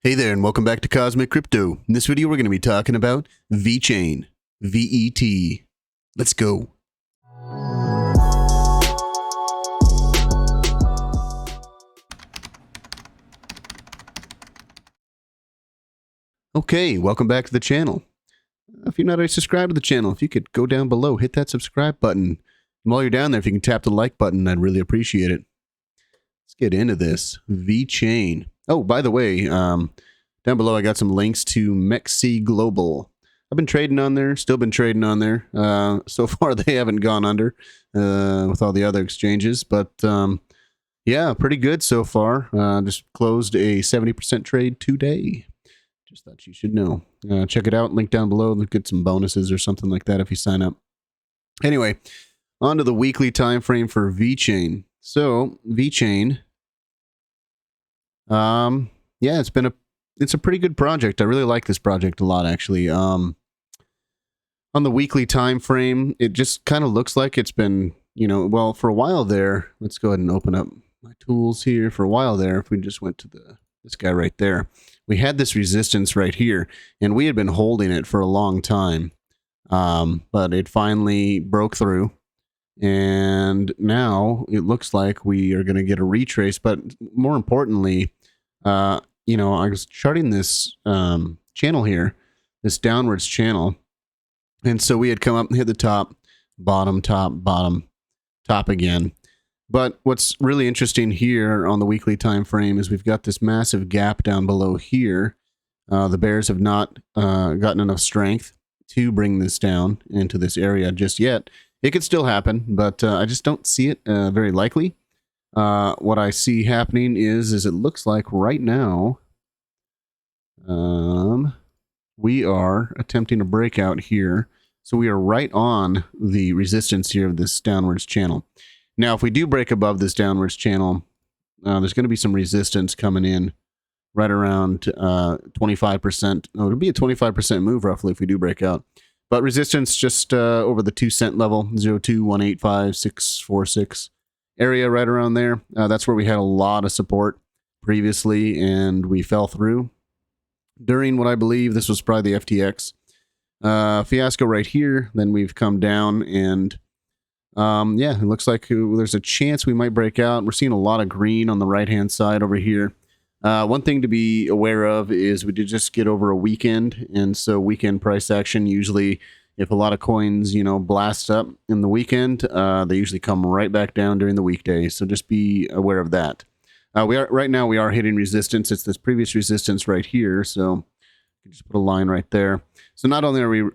Hey there, and welcome back to Cosmic Crypto. In this video, we're going to be talking about Vechain VET. Let's go. Okay, welcome back to the channel. If you're not already subscribed to the channel, if you could go down below, hit that subscribe button. And while you're down there, if you can tap the like button, I'd really appreciate it. Let's get into this. Vechain. Oh, by the way, down below I got some links to MEXC Global. I've been trading on there, still been trading on there. So far they haven't gone under with all the other exchanges, but yeah, pretty good so far. Just closed a 70% trade today. Just thought you should know. Check it out, link down below. Get some bonuses or something like that if you sign up. Anyway, on to the weekly time frame for Vechain. So Vechain, yeah, it's a pretty good project. I really like this project a lot, actually. On the weekly time frame, it just kind of looks like it's been, well, for a while there. Let's go ahead and open up my tools here. For a while there, if we just went to this guy right there, we had this resistance right here, and we had been holding it for a long time, but it finally broke through. And now it looks like we are going to get a retrace, but more importantly, I was charting this channel here, this downwards channel, and so we had come up and hit the top, bottom, top, bottom, top again. But what's really interesting here on the weekly time frame is we've got this massive gap down below here. The bears have not gotten enough strength to bring this down into this area just yet. It could still happen, but I just don't see it very likely. What I see happening is it looks like right now we are attempting a breakout here. So we are right on the resistance here of this downwards channel. Now, if we do break above this downwards channel, there's going to be some resistance coming in right around 25%. Oh, it'll be a 25% move roughly if we do break out. But resistance just over the 2 cent level, 0.2185646 area right around there. That's where we had a lot of support previously, and we fell through during what I believe this was probably the FTX fiasco right here. Then we've come down, and yeah, it looks like there's a chance we might break out. We're seeing a lot of green on the right-hand side over here. One thing to be aware of is we did just get over a weekend, and so weekend price action, usually if a lot of coins, blast up in the weekend, they usually come right back down during the weekday, so just be aware of that. Right now we are hitting resistance. It's this previous resistance right here, so you just put a line right there. So not only are we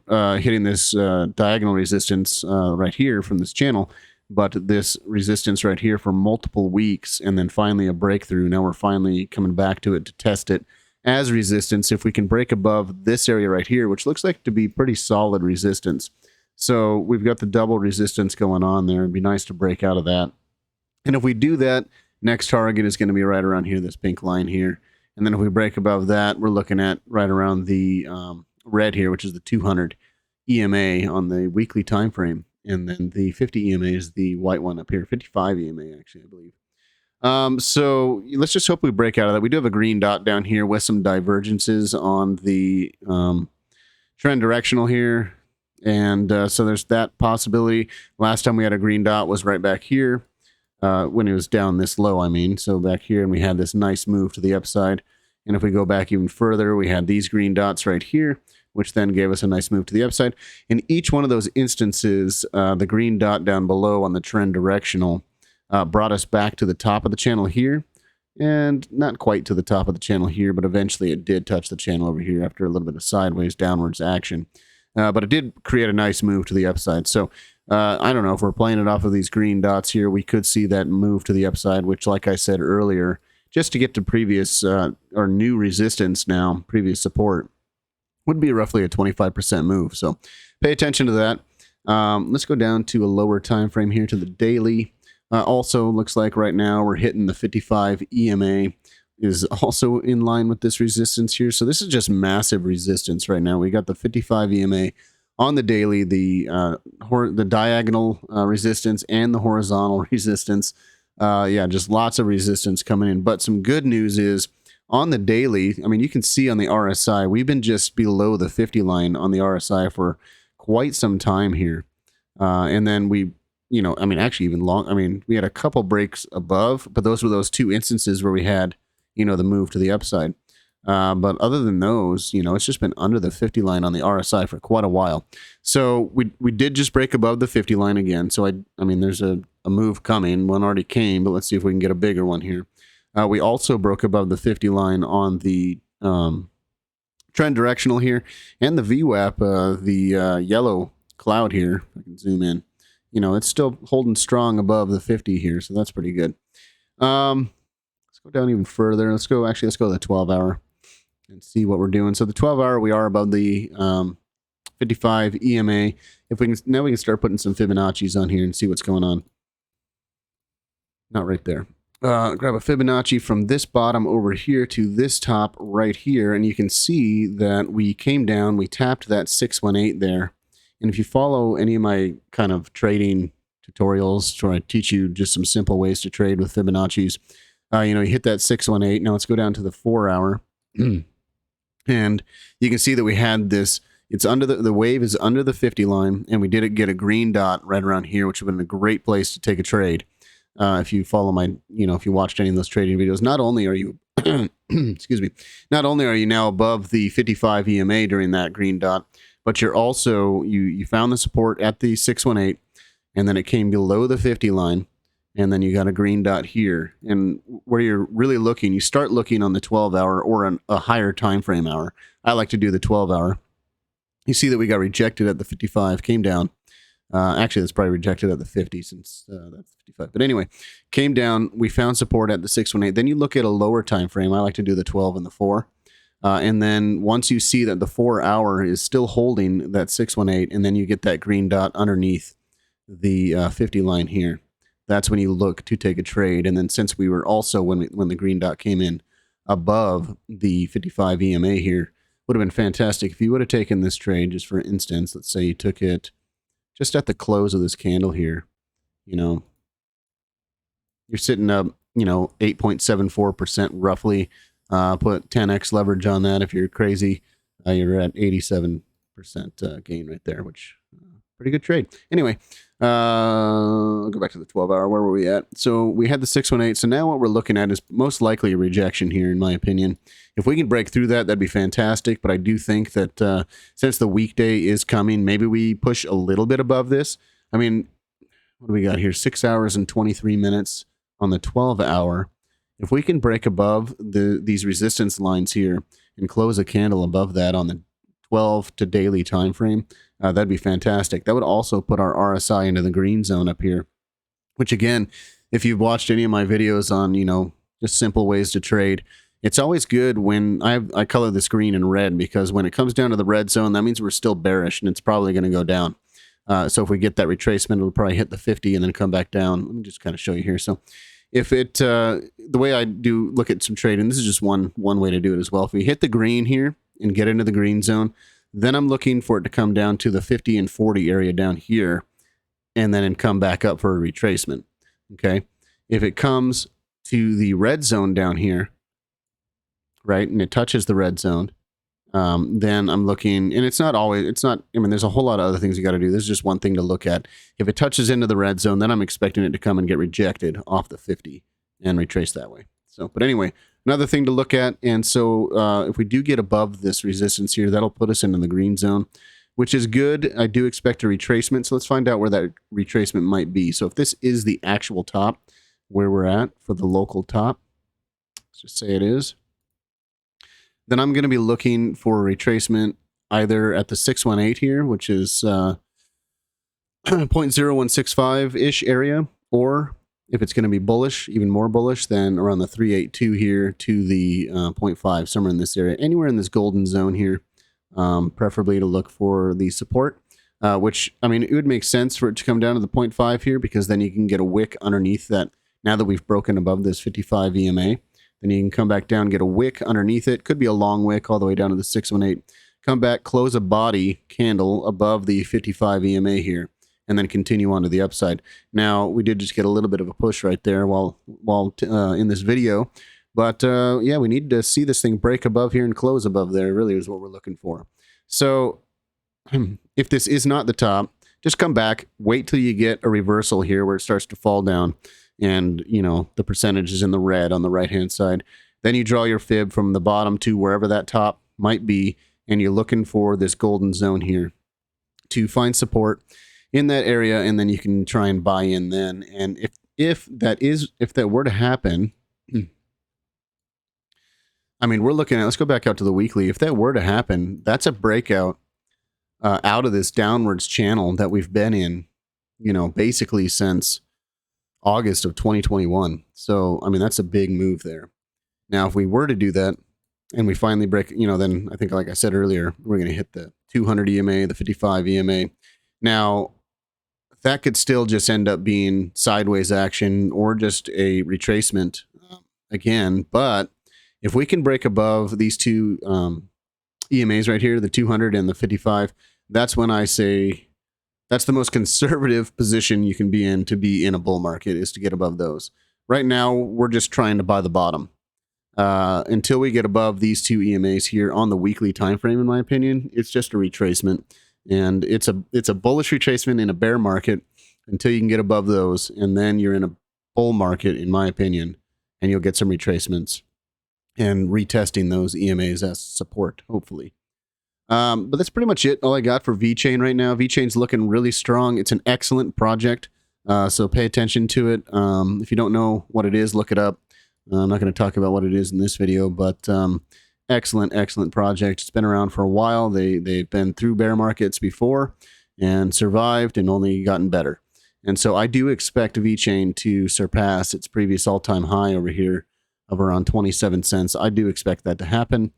hitting this diagonal resistance right here from this channel, but this resistance right here for multiple weeks, and then finally a breakthrough. Now we're finally coming back to it to test it as resistance. If we can break above this area right here, which looks like to be pretty solid resistance. So we've got the double resistance going on there. It'd be nice to break out of that. And if we do that, next target is going to be right around here, this pink line here. And then if we break above that, we're looking at right around the red here, which is the 200 EMA on the weekly time frame. And then the 50 EMA is the white one up here, 55 EMA actually, I believe. So let's just hope we break out of that. We do have a green dot down here with some divergences on the trend directional here. And so there's that possibility. Last time we had a green dot was right back here when it was down this low, I mean. So back here, and we had this nice move to the upside. And if we go back even further, we had these green dots right here, which then gave us a nice move to the upside. In each one of those instances, the green dot down below on the trend directional brought us back to the top of the channel here, and not quite to the top of the channel here, but eventually it did touch the channel over here after a little bit of sideways downwards action. But it did create a nice move to the upside. So I don't know, if we're playing it off of these green dots here, we could see that move to the upside, which, like I said earlier, just to get to previous or new resistance now, previous support, would be roughly a 25% move. So pay attention to that. Let's go down to a lower time frame here to the daily. Also looks like right now we're hitting the 55 EMA is also in line with this resistance here. So this is just massive resistance right now. We got the 55 EMA on the daily, the diagonal resistance and the horizontal resistance. Yeah, just lots of resistance coming in. But some good news is on the daily, I mean, you can see on the RSI, we've been just below the 50 line on the RSI for quite some time here. And then we, you know, I mean, actually even long, I mean, we had a couple breaks above, but those were those two instances where we had, you know, the move to the upside. But other than those, you know, it's just been under the 50 line on the RSI for quite a while. So we did just break above the 50 line again. So I mean, there's a move coming. One already came, but let's see if we can get a bigger one here. We also broke above the 50 line on the trend directional here, and the VWAP, the yellow cloud here. I can zoom in. You know, it's still holding strong above the 50 here, so that's pretty good. Let's go down even further. Let's go to the 12 hour and see what we're doing. So the 12 hour, we are above the 55 EMA. If we can, now we can start putting some Fibonacci's on here and see what's going on. Not right there. Grab a Fibonacci from this bottom over here to this top right here, and you can see that we came down, we tapped that 618 there. And if you follow any of my kind of trading tutorials where I teach you just some simple ways to trade with Fibonacci's, you know, you hit that 618. Now let's go down to the 4 hour. And you can see that we had this, it's under the wave is under the 50 line, and we did get a green dot right around here, which would have been a great place to take a trade. If you follow my, you know, if you watched any of those trading videos, not only are you, excuse me, not only are you now above the 55 EMA during that green dot, but you're also, you found the support at the 618, and then it came below the 50 line, and then you got a green dot here. And where you're really looking, you start looking on the 12 hour or a higher time frame hour. I like to do the 12 hour. You see that we got rejected at the 55, came down. Actually, that's probably rejected at the 50 since that's 55. But anyway, came down. We found support at the 618. Then you look at a lower time frame. I like to do the 12 and the 4. And then once you see that the 4 hour is still holding that 618, and then you get that green dot underneath the 50 line here, that's when you look to take a trade. And then since we were also, when the green dot came in above the 55 EMA here, would have been fantastic if you would have taken this trade. Just for instance, let's say you took it just at the close of this candle here, you know, you're sitting up, you know, 8.74% roughly. Put 10x leverage on that. If you're crazy, you're at 87% gain right there, which pretty good trade. Anyway, I'll go back to the 12 hour. Where were we at? So we had the 618. So now what we're looking at is most likely a rejection here, in my opinion. If we can break through that, that'd be fantastic. But I do think that since the weekday is coming, maybe we push a little bit above this. I mean, what do we got here? 6 hours and 23 minutes on the 12 hour. If we can break above these resistance lines here and close a candle above that on the 12 to daily time frame, that'd be fantastic. That would also put our RSI into the green zone up here, which again, if you've watched any of my videos on, you know, just simple ways to trade, it's always good when I color this green and red, because when it comes down to the red zone, that means we're still bearish and it's probably going to go down. So if we get that retracement, it'll probably hit the 50 and then come back down. Let me just kind of show you here. So if it, the way I do look at some trading, this is just one way to do it as well. If we hit the green here and get into the green zone, then I'm looking for it to come down to the 50 and 40 area down here, and then come back up for a retracement. Okay. If it comes to the red zone down here, right, and it touches the red zone, then I'm looking, and it's not, I mean, there's a whole lot of other things you got to do. This is just one thing to look at. If it touches into the red zone, then I'm expecting it to come and get rejected off the 50 and retrace that way. So, but anyway, another thing to look at. And so if we do get above this resistance here, that'll put us into the green zone, which is good. I do expect a retracement. So let's find out where that retracement might be. So if this is the actual top where we're at for the local top, let's just say it is, then I'm going to be looking for a retracement either at the 618 here, which is 0.0165-ish area, or if it's going to be bullish, even more bullish, then around the 382 here to the 0.5, somewhere in this area, anywhere in this golden zone here, preferably to look for the support, which, I mean, it would make sense for it to come down to the 0.5 here, because then you can get a wick underneath that. Now that we've broken above this 55 EMA, then you can come back down, get a wick underneath it. Could be a long wick all the way down to the 618. Come back, close a body candle above the 55 EMA here, and then continue on to the upside. Now, we did just get a little bit of a push right there while in this video. But yeah, we need to see this thing break above here and close above there, really is what we're looking for. So if this is not the top, just come back, wait till you get a reversal here where it starts to fall down and, you know, the percentage is in the red on the right-hand side. Then you draw your fib from the bottom to wherever that top might be, and you're looking for this golden zone here to find support in that area, and then you can try and buy in then. And if that were to happen, I mean, we're looking at, let's go back out to the weekly. If that were to happen, that's a breakout out of this downwards channel that we've been in, you know, basically since August of 2021. So, I mean, that's a big move there. Now, if we were to do that and we finally break, you know, then I think, like I said earlier, we're going to hit the 200 EMA, the 55 EMA. Now, that could still just end up being sideways action or just a retracement again. But if we can break above these two EMAs right here, the 200 and the 55, that's when I say that's the most conservative position you can be in a bull market, is to get above those. Right now, we're just trying to buy the bottom. Until we get above these two EMAs here on the weekly time frame, in my opinion, it's just a retracement. And it's a bullish retracement in a bear market until you can get above those. And then you're in a bull market, in my opinion, and you'll get some retracements and retesting those EMAs as support, hopefully. But that's pretty much it. All I got for Vechain right now. Vechain's looking really strong. It's an excellent project. So pay attention to it. If you don't know what it is, look it up. I'm not going to talk about what it is in this video, but excellent project. It's been around for a while. They've been through bear markets before and survived and only gotten better. And so I do expect Vechain to surpass its previous all-time high over here of around 27 cents. I do expect that to happen.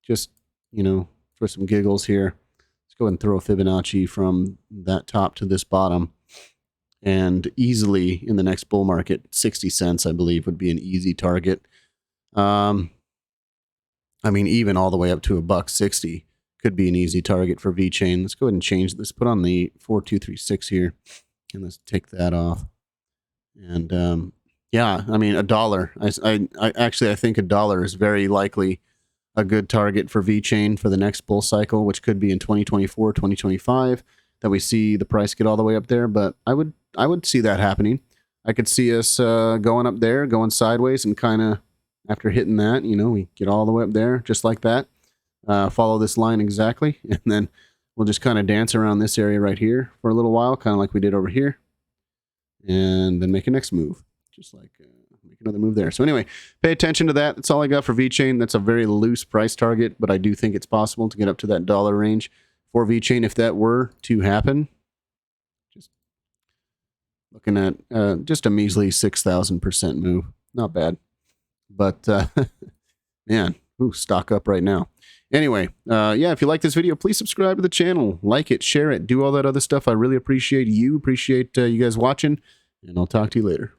Just, you know, for some giggles here, let's go ahead and throw a Fibonacci from that top to this bottom. And easily in the next bull market, 60 cents, I believe, would be an easy target. I mean, even all the way up to $1.60 could be an easy target for Vechain. Let's go ahead and change this. Put on the 4236 here, and let's take that off. And yeah, I mean, $1. I think $1 is very likely a good target for Vechain for the next bull cycle, which could be in 2024, 2025, that we see the price get all the way up there. But I would see that happening. I could see us going up there, going sideways, and kind of after hitting that, you know, we get all the way up there just like that. Follow this line exactly, and then we'll just kind of dance around this area right here for a little while, kind of like we did over here, and then make a next move, just like make another move there. So anyway, pay attention to that. That's all I got for Vechain. That's a very loose price target, but I do think it's possible to get up to that dollar range for Vechain if that were to happen. Just looking at just a measly 6,000% move. Not bad. But, man, stock up right now. Anyway, yeah, if you like this video, please subscribe to the channel. Like it, share it, do all that other stuff. I really appreciate you. Appreciate you guys watching, and I'll talk to you later.